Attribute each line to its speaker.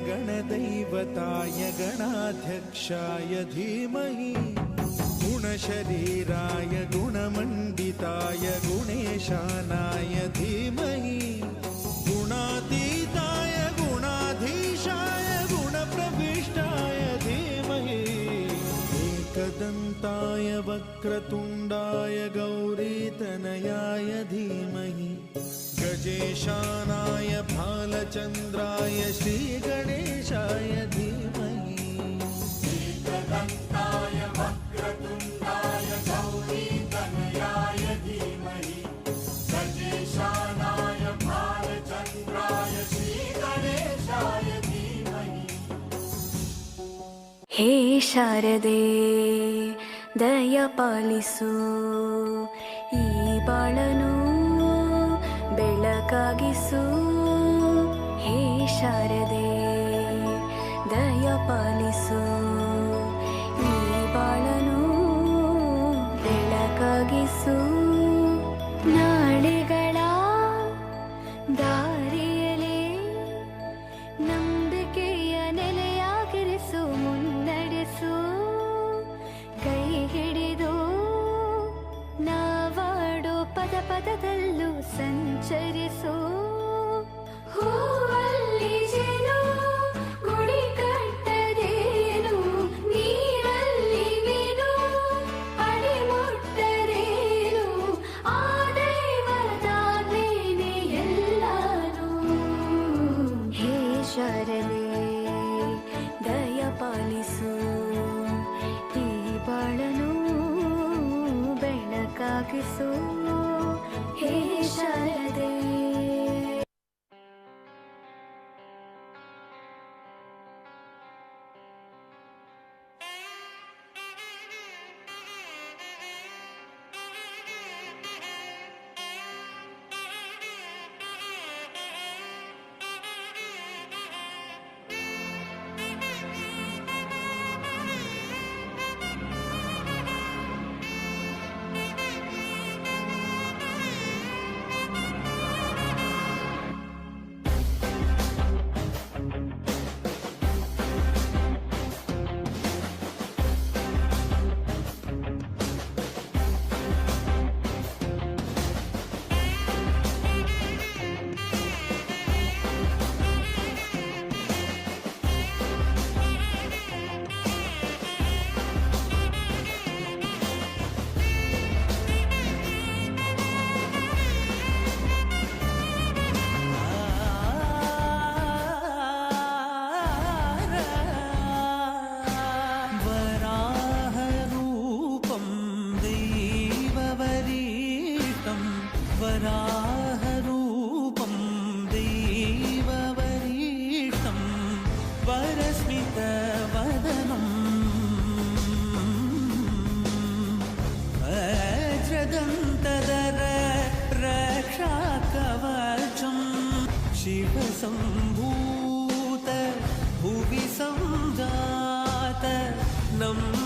Speaker 1: गणदैवताय गणाध्यक्षाय धीमहि गुणशरीराय गुणमण्डिताय गुणेशानाय धीमहि गुणातीताय गुणाधीशाय गुणप्रविष्टाय धीमहि एकदन्ताय वक्रतुण्डाय गौरीतनयाय धीमहि गजेशानाय भालचन्द्राय श्रीगणेशाय धीमहि
Speaker 2: एकदन्ताय वक्रतुण्डाय गौरीतनयाय धीमहि गजेशानाय भालचन्द्राय श्रीगणेशाय धीमहि।
Speaker 3: हे शारदे दय पालिसು ಈ ಬಾಳನು ಬೆಳಕಾಗಿಸು ಹೇ ಶಾರದೆ ದಯ ಪಾಲಿಸು ಈ ಬಾಳನು ಬೆಳಕಾಗಿಸು ನಾಳೆಗಳ ದಾರಿಯಲೇ ನಂಬಿಕೆಯ ನೆಲೆಯಾಗಿರಿಸು ಮುನ್ನಡೆಸು ಕೈ ಹಿಡಿದು ನಾವಾಡೋ ಪದ ಪದದಲ್ಲೂ ಸಂಚರಿಸು ಹೂವಲ್ಲಿ ಜೇನು ಗುಡಿ ಕಟ್ಟದೇನು ನೀರಲ್ಲಿ ಮೀನು ಅಡಿ ಮುಟ್ಟರೇನು ಆ ದೈವದಾಜ್ಞೆನೇ ಎಲ್ಲಾನು ಹೇ ಶಾರದೆ ದಯ ಪಾಲಿಸು ಈ ಬಾಳನು ಬೆಳಕಾಗಿಸು ಹೇ ಶಾರದೆ।
Speaker 4: वराहरूपं दैववरीष्टं वरस्मितवदनं वज्रदन्तधर रक्षाकवचं शिवसम्भूत भुवि सञ्जात नम्